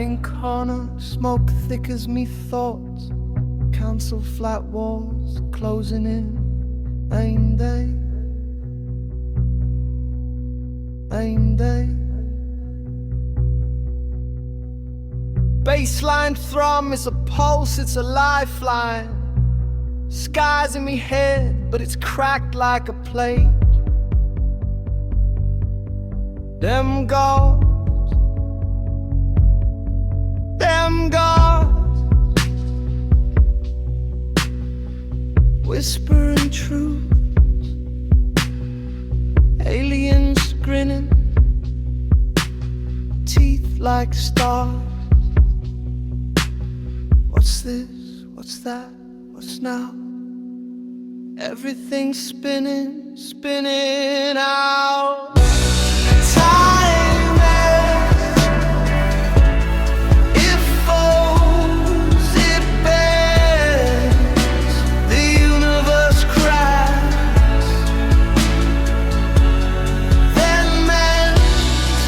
Sat in corner, smoke thick as me thoughts. Council flat walls closing in. Aim day, aim day. Baseline thrum is a pulse, it's a lifeline. Sky's in me head, but it's cracked like a plate. Them gods, them gods, whispering truth. Aliens grinning, teeth like stars. What's this? What's that? What's now? Everything's spinning, spinning out. Time it folds, it bends, the universe cracks, then mends.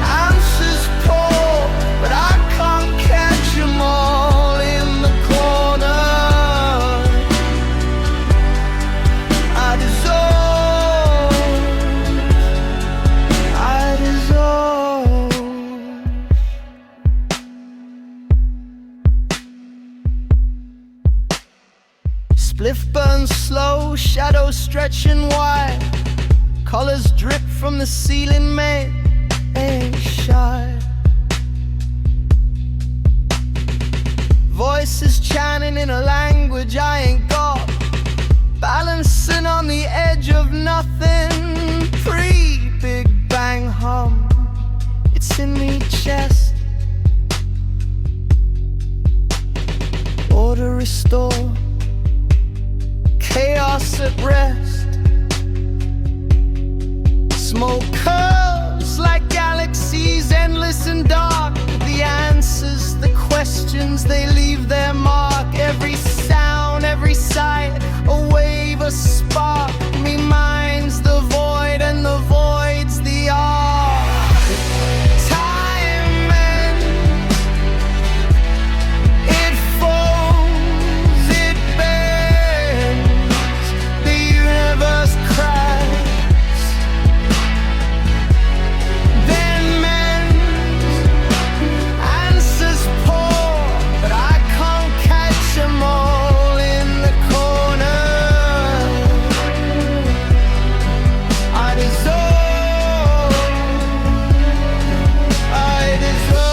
Answers pour, but I can't catch 'em all in the corner. I dissolve, I dissolve. Spliff burns slow, shadows stretching wide. Colors drip from the ceiling, mate, ain't shy. Voices chanting in a language I ain't got. Balancing on the edge of nothing. Pre-Big Bang hum, it's in me chest. Order restored, chaos at rest. Smoke curls like galaxies, endless and dark. The answers, the questions, they leave their mark. Every sound, every sight, a wave, a spark. Me mind's the void and the void's the arc. Time and it folds, it bends, the universe cracks, then mends. Answers pour, but I can't catch 'em all in the corner. I dissolve, I dissolve.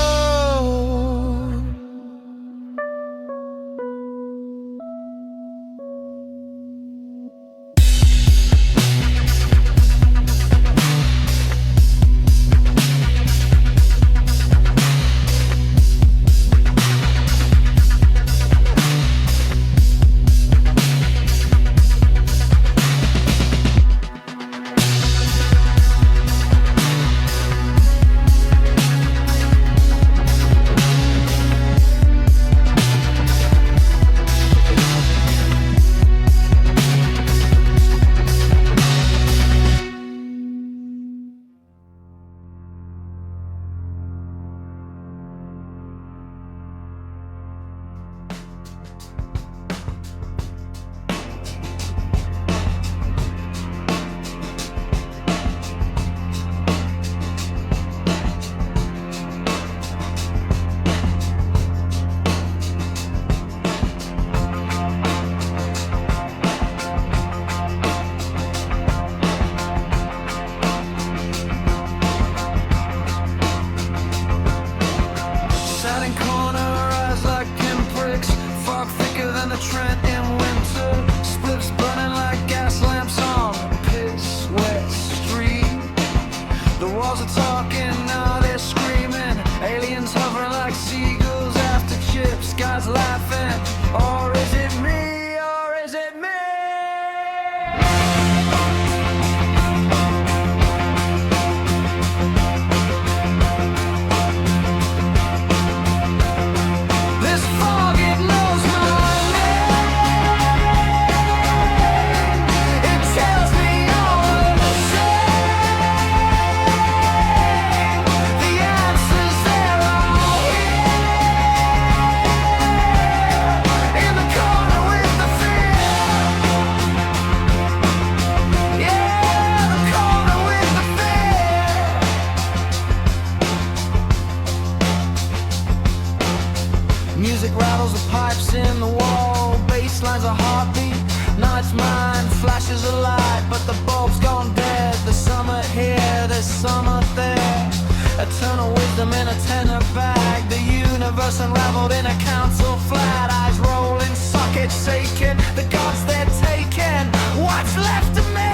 Sat in corner, eyes like pinpricks. Fog thicker than the Trent in winter. Spliffs burning like gas lamps on a piss-wet street. The walls are talking, now they're screaming. Aliens hovering like seagulls after chips. Guys laughing, or is it me? Or is it me? This fog, it knows my name. Music rattles the pipes in the wall, bass lines a heartbeat. Night's mine, flashes a light, but the bulb's gone dead. There's summer here, there's summer there. Eternal wisdom in a tenor bag. The universe unraveled in a council flat. Eyes rolling, sockets aching. The gods they're taking. What's left of me?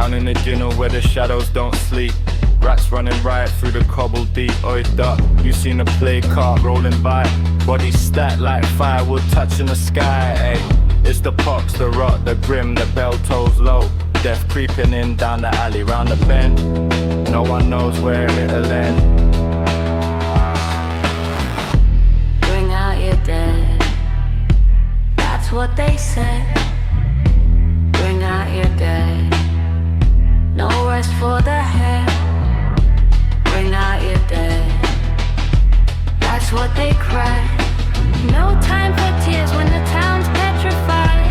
In the dinner where the shadows don't sleep, rats running riot through the cobbled deep. Oi duck, you seen a play cart rolling by, bodies stacked like firewood touching the sky. Ay, it's the pox, the rot, the grim, the bell tolls low. Death creeping in down the alley, round the bend. No one knows where it'll end. Bring out your dead, that's what they said. Bring out your dead, no rest for the head. Bring out your dead, that's what they cry. No time for tears when the town's petrified.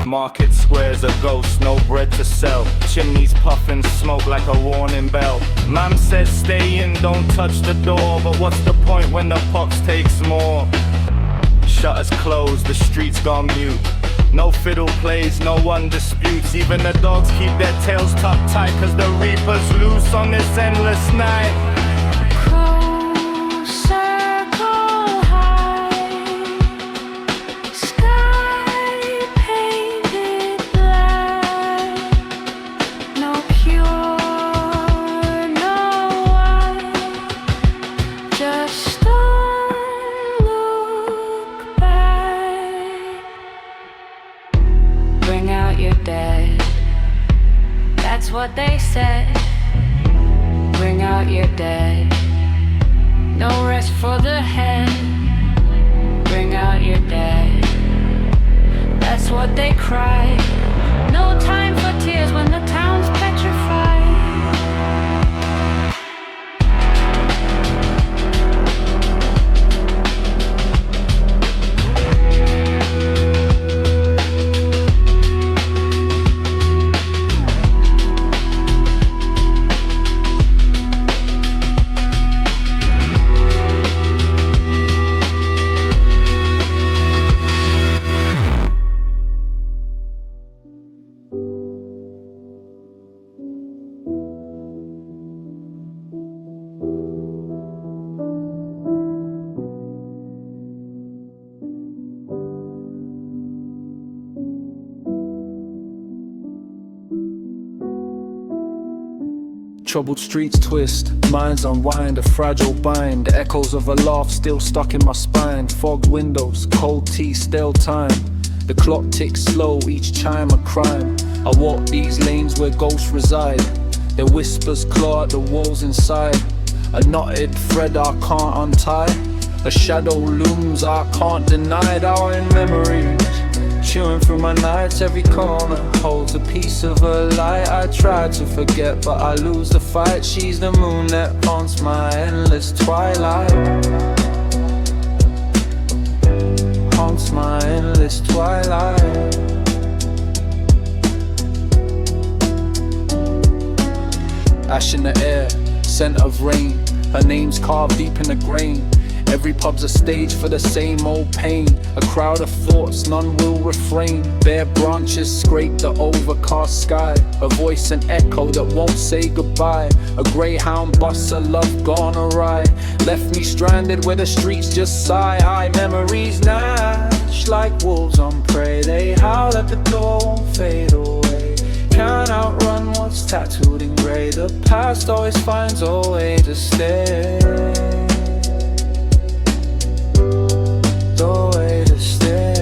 Market squares a ghost, no bread to sell. Chimneys puffing smoke like a warning bell. Mam says stay in, don't touch the door. But what's the point when the pox takes more? Shutters closed, the streets gone mute. No fiddle plays, no one disputes. Even the dogs keep their tails tucked tight, cause the reaper's loose on this endless night. Crows circle high, sky painted black. No pure, no white, just don't look back. Bring out your dead, that's what they said. Bring out your dead, no rest for the head. Bring out your dead, that's what they cry. No time for tears when the town's petrified. Troubled streets twist, minds unwind, a fragile bind. Echoes of a laugh still stuck in my spine. Fogged windows, cold tea, stale time. The clock ticks slow, each chime a crime. I walk these lanes where ghosts reside. Their whispers claw at the walls inside. A knotted thread I can't untie. A shadow looms I can't deny. Now in memories, chewing through my nights. Every corner holds a piece of a light. I try to forget but I lose the fight. She's the moon that haunts my endless twilight. Haunts my endless twilight. Ash in the air, scent of rain. Her name's carved deep in the grain. Every pub's a stage for the same old pain. A crowd of thoughts, none will refrain. Bare branches scrape the overcast sky. A voice, an echo that won't say goodbye. A greyhound busts a love gone awry. Left me stranded where the streets just sigh. I memories gnash like wolves on prey. They howl at the door, won't fade away. Can't outrun what's tattooed in grey. The past always finds a way to stay. The way to stay.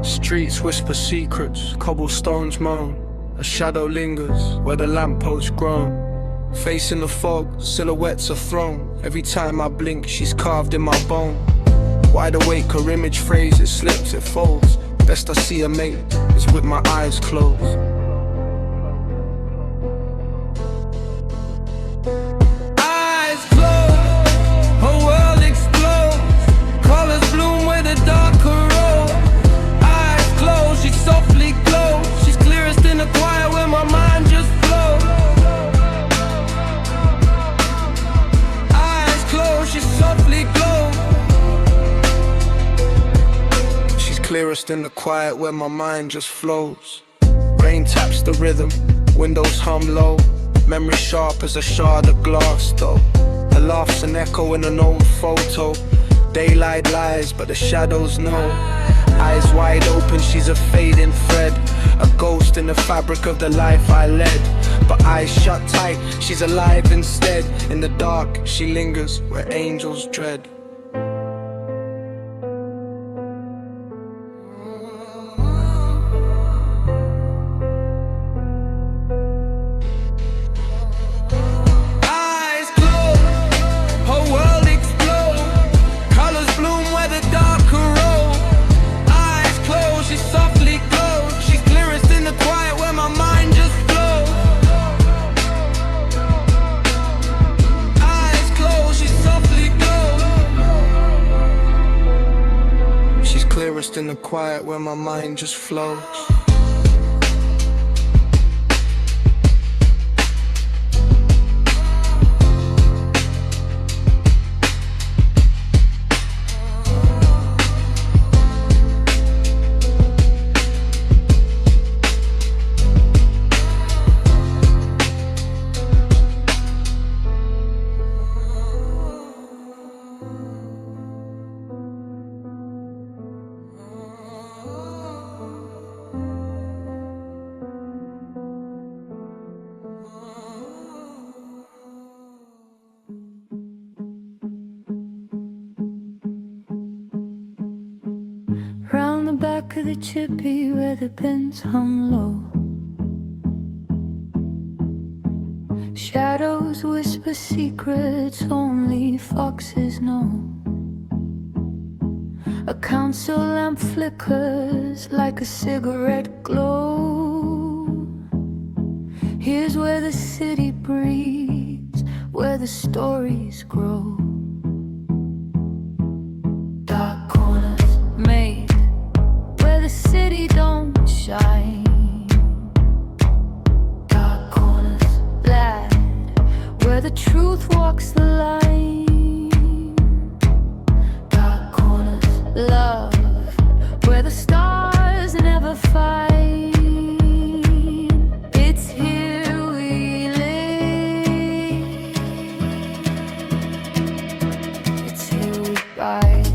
Streets whisper secrets, cobblestones moan. A shadow lingers where the lampposts groan. Facing the fog, silhouettes are thrown. Every time I blink, she's carved in my bone. Wide awake, her image frays, it slips, it folds. Best I see her mate is with my eyes closed. Eyes closed, her world explodes. Colors bloom where the darker road. Eyes closed, she softly glows. She's clearest in the quiet where my mind just flows. Eyes closed, she softly glows. She's clearest in the quiet where my mind just flows. Rain taps the rhythm, windows hum low. Memory sharp as a shard of glass though. Her laugh's an echo in an old photo. Daylight lies but the shadows know. Eyes wide open, she's a fading thread. A ghost in the fabric of the life I led. But eyes shut tight, she's alive instead. In the dark, she lingers where angels dread. Eyes closed, her world explodes. Colors bloom where the darker road. Eyes closed, she softly glows. She's clearest in the quiet where my mind just flows. Eyes closed, she softly glows. She's clearest in the quiet where my mind just flows. back of the chippy where the pins hung low. Shadows whisper secrets only foxes know. A council lamp flickers like a cigarette glow. Here's where the city breathes, where the stories grow. Dark corners made where the city don't shine. Dark corners led where the truth walks the line. Dark corners love where the stars never fight. It's here we live. It's here we bide.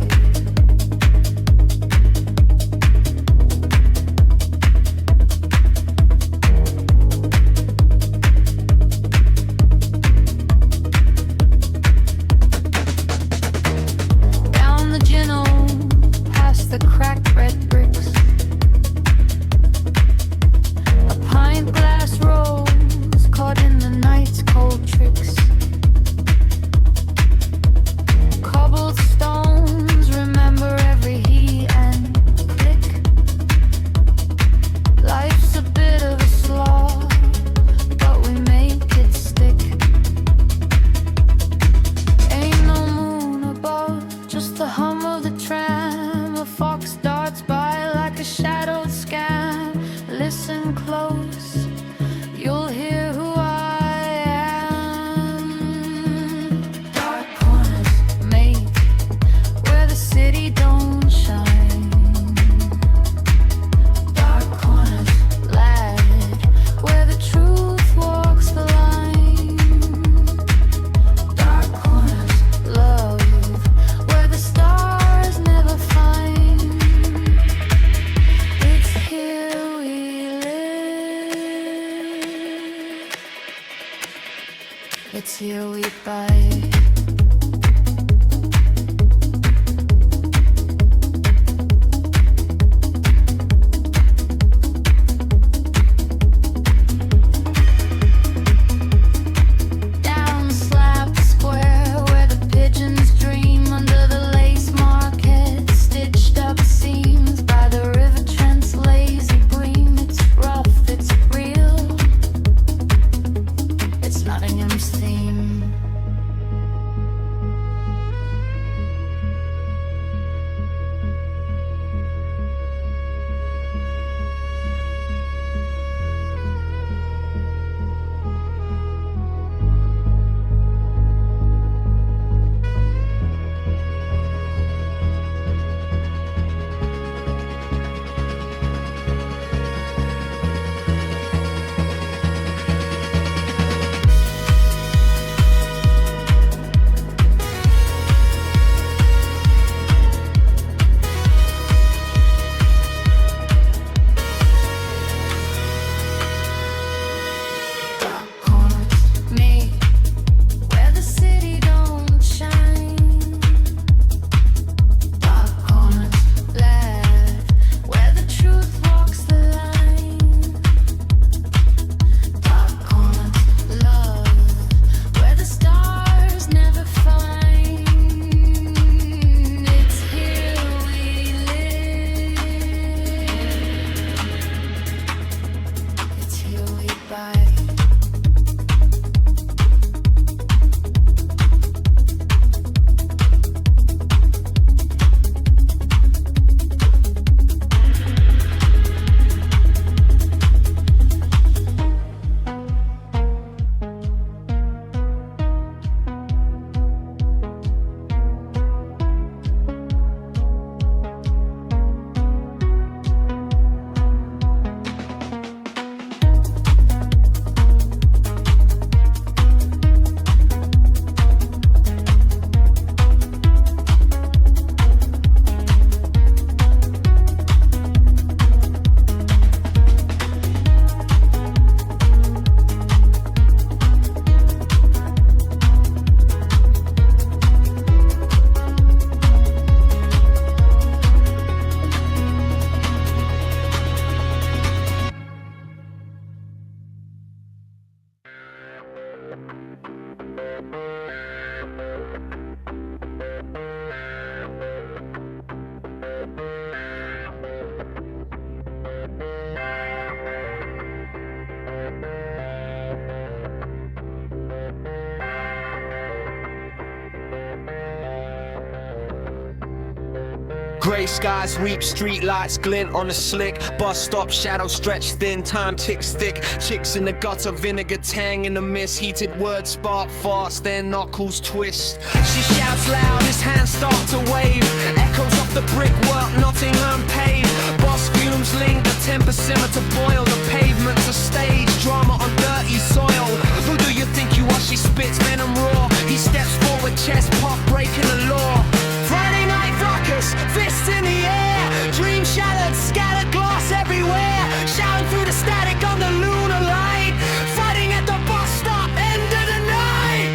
Grey skies weep, street lights glint on the slick. Bus stop, shadow stretch thin, time ticks thick. Chicks in the gutter, vinegar tang in the mist. Heated words spark fast, their knuckles twist. She shouts loud, his hands start to wave. Echoes off the brickwork, Nottingham paved. Boss fumes linger, temper simmer to boil. The pavement's a stage, drama on dirty soil. Who do you think you are? She spits venom raw. He steps forward, chest pop, breaking the law. Friday night ruckus, fists in the air. Dream shattered, scattered glass everywhere. Shouting through the static on the lunar light. Fighting at the bus stop, end of the night.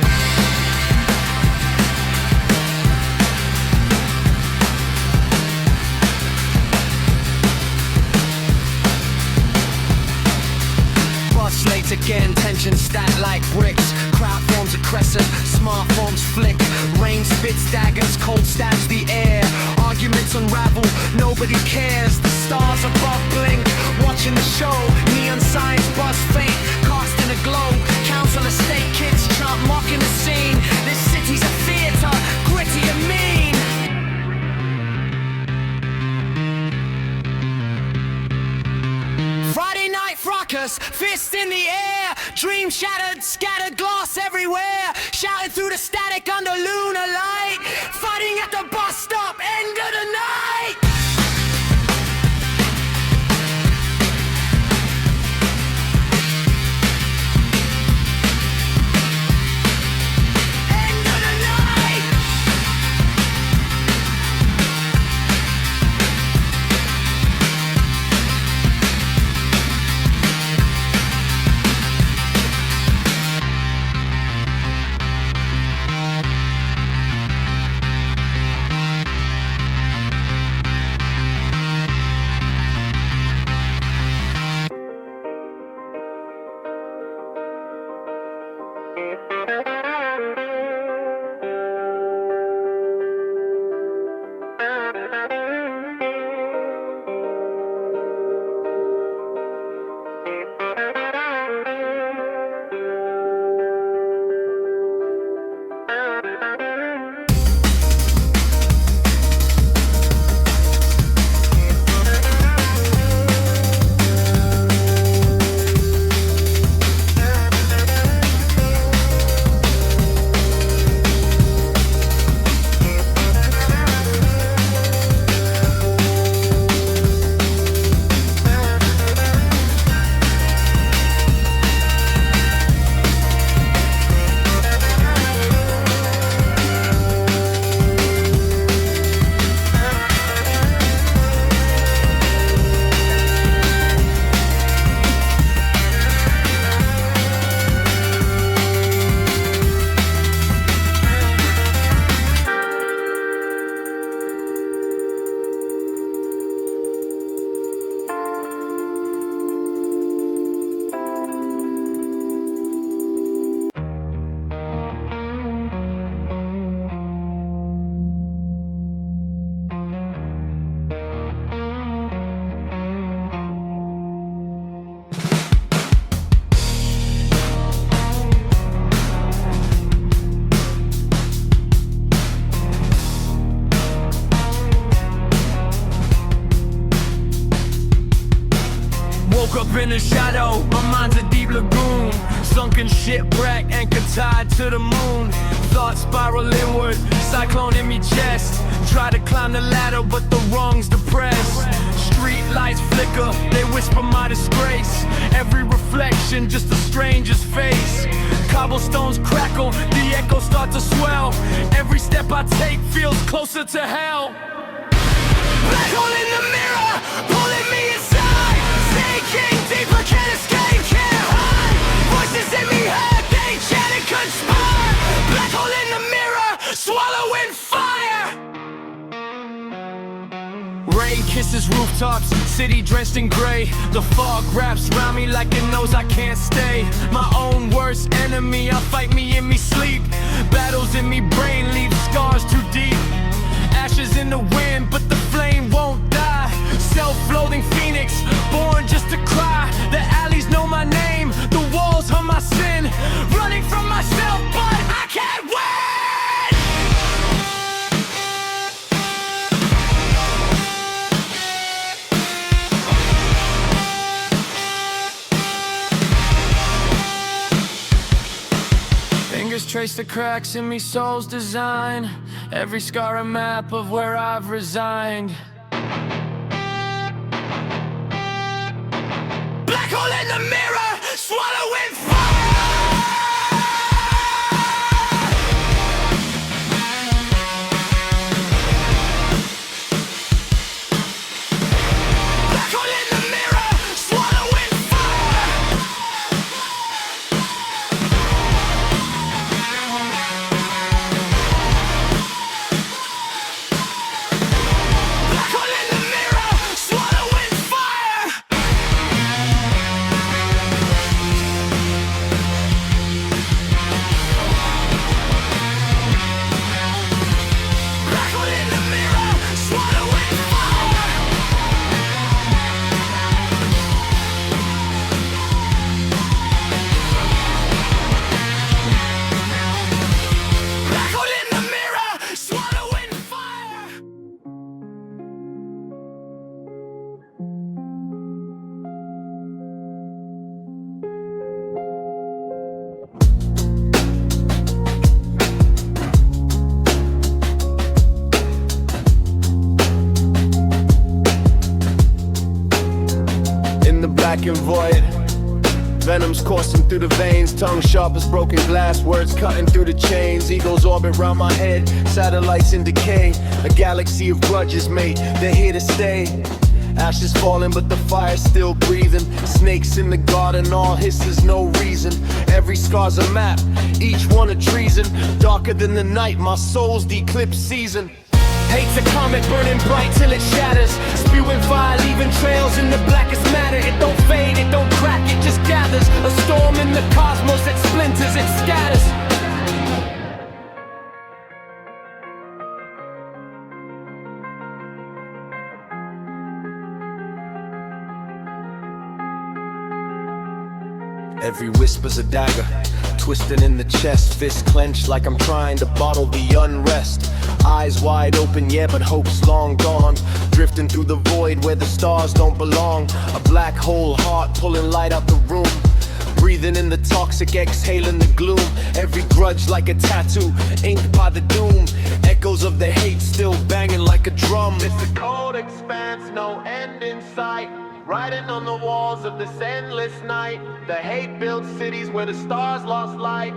Bus late again, tension stacked like bricks. Crowd forms a crescent, smartphones flick. Rain spits daggers, cold stabs the air. Arguments unravel, nobody cares. The stars above blink, watching the show. Neon signs buzz faint, cast in a glow. Council estate kids chant, mocking the scene. This city's a theater, gritty and mean. Friday night fracas, fist in the air. Dream shattered, scattered glass everywhere. Shouting through the static under lunar light. Fighting at the bus stop, end of the night. End of the night. Woke up in the shadow, my mind's a deep lagoon. Sunken shipwreck, anchor tied to the moon. Thoughts spiral inward, cyclone in me chest. Try to climb the ladder, but the rungs depressed. Street lights flicker, they whisper my disgrace. Every reflection, just a stranger's face. Cobblestones crackle, the echoes start to swell. Every step I take feels closer to hell. Black hole in the mirror, pulling me inside. Sinking deeper, can't escape, can't hide. Voices in me head, they chant and conspire. Black hole in the mirror, swallowing fire. Rain kisses rooftops, city drenched in gray. The fog wraps around me like it knows I can't stay. My own worst enemy, I'll fight me in me sleep. Battles in me brain leave scars too deep. Ashes in the wind, but the flame won't die. Self-loathing phoenix, born just to cry. The alleys know my name, the walls hum my sin. Running from myself, but I can't win. trace the cracks in me soul's design. Every scar a map of where I've resigned. Black hole in the mirror, swallowing fire. Black hole in the mirror, swallowing fire. Black hole in the mirror, swallowing fire. Black hole in the mirror, swallowing fire. Black hole in the mirror, swallowing fire. In the black and void, venom's coursing through the veins, tongue sharp as broken glass, words cutting through the chains. Eagles orbit round my head, satellites in decay, a galaxy of grudges, mate, they're here to stay. Ashes falling but the fire's still breathing. Snakes in the garden, all hisses, no reason. Every scar's a map, each one a treason. Darker than the night, my soul's the eclipse season. Hate's a comet burning bright till it shatters, spewing fire, leaving trails in the blackest matter. It don't fade, it don't crack, it just gathers. A storm in the cosmos, it splinters, it scatters. Every whisper's a dagger, twisting in the chest, fist clenched like I'm trying to bottle the unrest. Eyes wide open, yeah, but hope's long gone. Drifting through the void where the stars don't belong. A black hole heart pulling light out the room. Breathing in the toxic, exhaling the gloom. Every grudge like a tattoo, inked by the doom. Echoes of the hate still banging like a drum. It's a cold expanse, no end in sight. Writing on the walls of this endless night. The hate built cities where the stars lost light.